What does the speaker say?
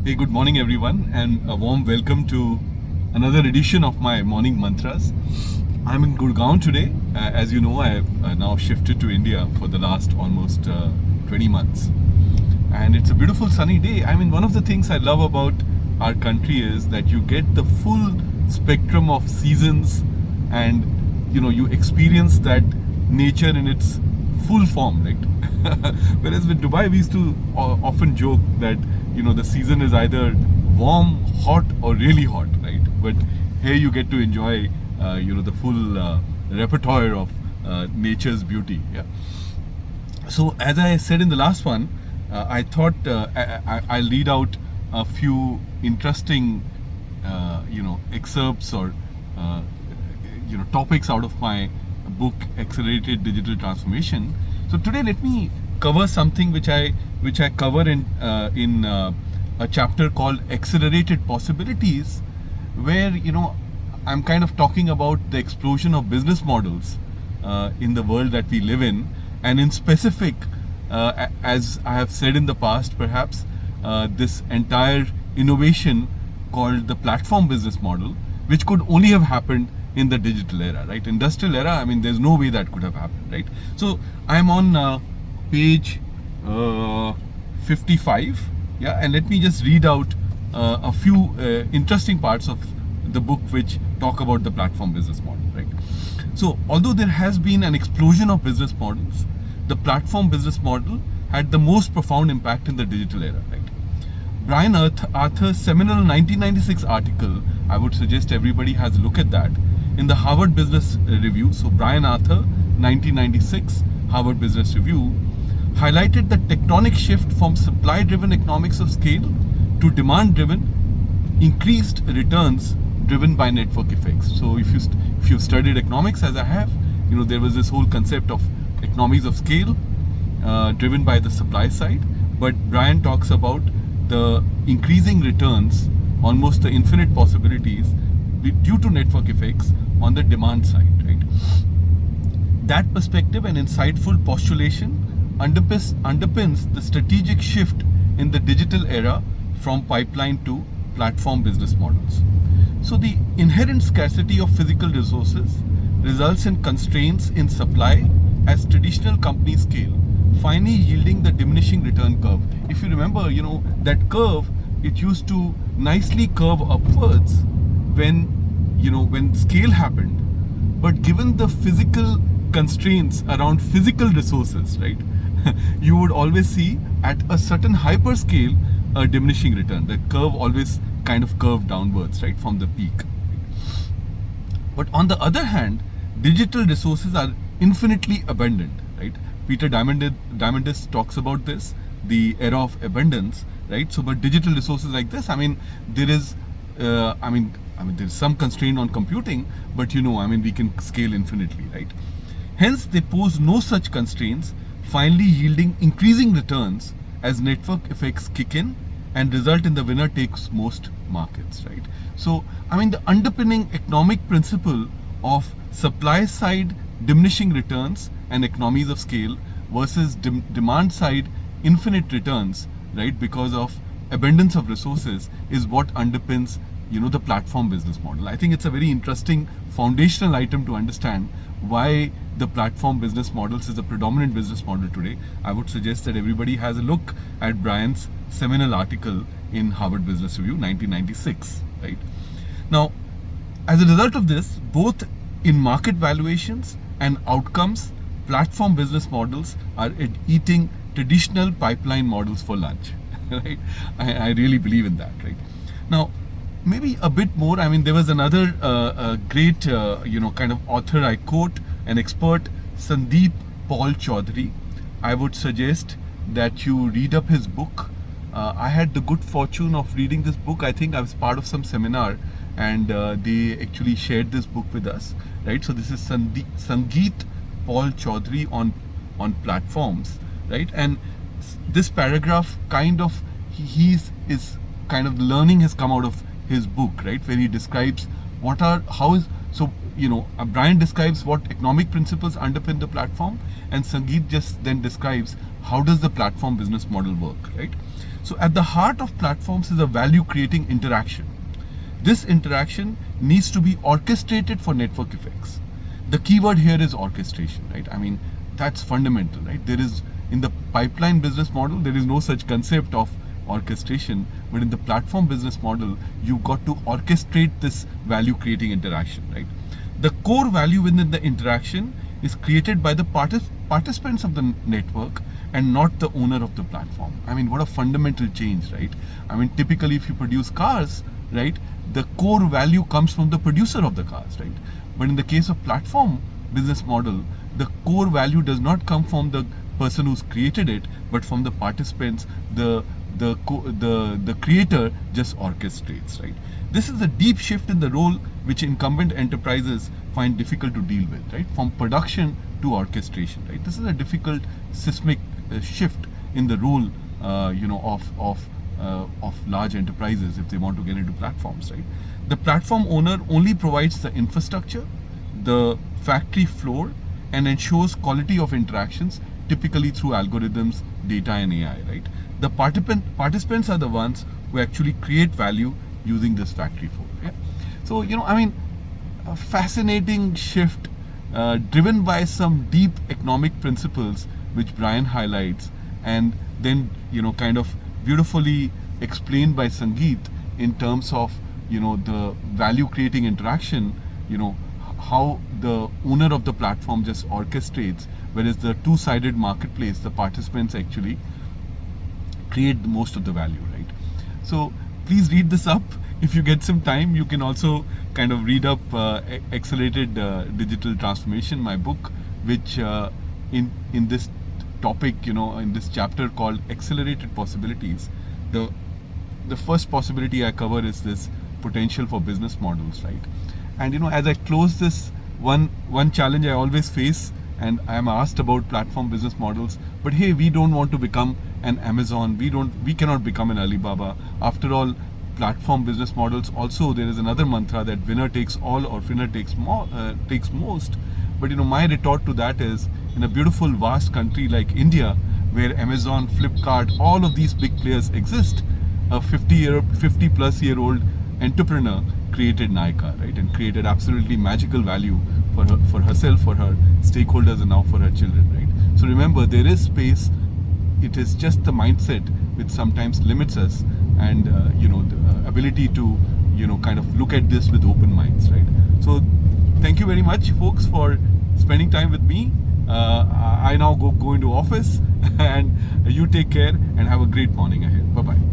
Hey, good morning, everyone, and a warm welcome to another edition of my morning mantras. I'm in Gurgaon today. As you know, I have now shifted to India for the last almost 20 months, and it's a beautiful sunny day. I mean, one of the things I love about our country is that you get the full spectrum of seasons, and you experience that nature in its full form, right? Whereas with Dubai, we used to often joke that the season is either warm, hot, or really hot, right? But here you get to enjoy the full repertoire of nature's beauty. Yeah. So as I said in the last one, I thought I'll read out a few interesting excerpts or uh, topics out of my book Accelerated Digital Transformation. So today let me cover something which I cover in a chapter called Accelerated Possibilities, where I'm kind of talking about the explosion of business models in the world that we live in, and in specific, as I have said in the past, perhaps this entire innovation called the platform business model, which could only have happened in the digital era, right? Industrial era, I mean, there's no way that could have happened, right? So I'm on page 55, yeah, and let me just read out a few interesting parts of the book which talk about the platform business model, right? So although there has been an explosion of business models, the platform business model had the most profound impact in the digital era, right? Brian Arthur's seminal 1996 article, I would suggest everybody has a look at that, in the Harvard Business Review. So Brian Arthur, 1996, Harvard Business Review, highlighted the tectonic shift from supply-driven economics of scale to demand-driven, increased returns driven by network effects. So if you've studied economics, as I have, there was this whole concept of economies of scale driven by the supply side. But Brian talks about the increasing returns, almost the infinite possibilities due to network effects on the demand side, right? That perspective and insightful postulation underpins the strategic shift in the digital era from pipeline to platform business models. So the inherent scarcity of physical resources results in constraints in supply as traditional companies scale, finally yielding the diminishing return curve. If you remember, that curve, it used to nicely curve upwards when scale happened. But given the physical constraints around physical resources, right, you would always see at a certain hyperscale a diminishing return. The curve always kind of curved downwards, right, from the peak. But on the other hand, digital resources are infinitely abundant, right? Peter Diamandis talks about this, the era of abundance, right? So, but digital resources like this, I mean, there is, there's some constraint on computing, but we can scale infinitely, right? Hence, they pose no such constraints, finally yielding increasing returns as network effects kick in and result in the winner takes most markets, right? So, the underpinning economic principle of supply side diminishing returns and economies of scale versus demand side infinite returns, right, because of abundance of resources, is what underpins the platform business model. I think it's a very interesting foundational item to understand why the platform business models is a predominant business model today. I would suggest that everybody has a look at Brian's seminal article in Harvard Business Review 1996, right? Now, as a result of this, both in market valuations and outcomes, platform business models are eating traditional pipeline models for lunch, right? I really believe in that, right? Now, maybe a bit more. There was another great, kind of author I quote, an expert, Sandeep Paul Chaudhary. I would suggest that you read up his book. I had the good fortune of reading this book. I think I was part of some seminar, and they actually shared this book with us, right? So this is Sangeet Paul Chaudhary on platforms, right? And this paragraph kind of is kind of learning has come out of his book, right, where he describes how is So, Brian describes what economic principles underpin the platform, and Sangeet just then describes how does the platform business model work, right? So, at the heart of platforms is a value creating interaction. This interaction needs to be orchestrated for network effects. The keyword here is orchestration, right? I mean, that's fundamental, right? There is, in the pipeline business model, there is no such concept of orchestration, but in the platform business model, you've got to orchestrate this value creating interaction, right? The core value within the interaction is created by the participants of the network and not the owner of the platform. I mean, what a fundamental change, right? I mean, typically if you produce cars, right, the core value comes from the producer of the cars, right? But in the case of platform business model, the core value does not come from the person who's created it, but from the participants. The creator just orchestrates, right? This is a deep shift in the role which incumbent enterprises find difficult to deal with, right? From production to orchestration, right? This is a difficult seismic shift in the role, of large enterprises if they want to get into platforms, right? The platform owner only provides the infrastructure, the factory floor, and ensures quality of interactions, typically through algorithms, data, and AI, right? The participants are the ones who actually create value using this factory floor. Yeah? So, a fascinating shift driven by some deep economic principles which Brian highlights, and then, kind of beautifully explained by Sangeet in terms of, the value creating interaction, how the owner of the platform just orchestrates, whereas the two-sided marketplace, the participants actually create most of the value, right? So please read this up. If you get some time, you can also kind of read up Accelerated Digital Transformation, my book, which in this topic, in this chapter called Accelerated Possibilities, the first possibility I cover is this potential for business models, right? And as I close this, one challenge I always face, and I am asked about platform business models, but hey, we don't want to become an Amazon, we cannot become an Alibaba. After all, platform business models also, there is another mantra that winner takes all or winner takes most. But my retort to that is, in a beautiful vast country like India, where Amazon, Flipkart, all of these big players exist, a 50 plus year old entrepreneur created Nykaa, right, and created absolutely magical value for herself, for her stakeholders, and now for her children, right? So remember, there is space. It is just the mindset which sometimes limits us, and the ability to kind of look at this with open minds, right? So thank you very much, folks, for spending time with me. I now go into office, and you take care and have a great morning ahead. Bye bye.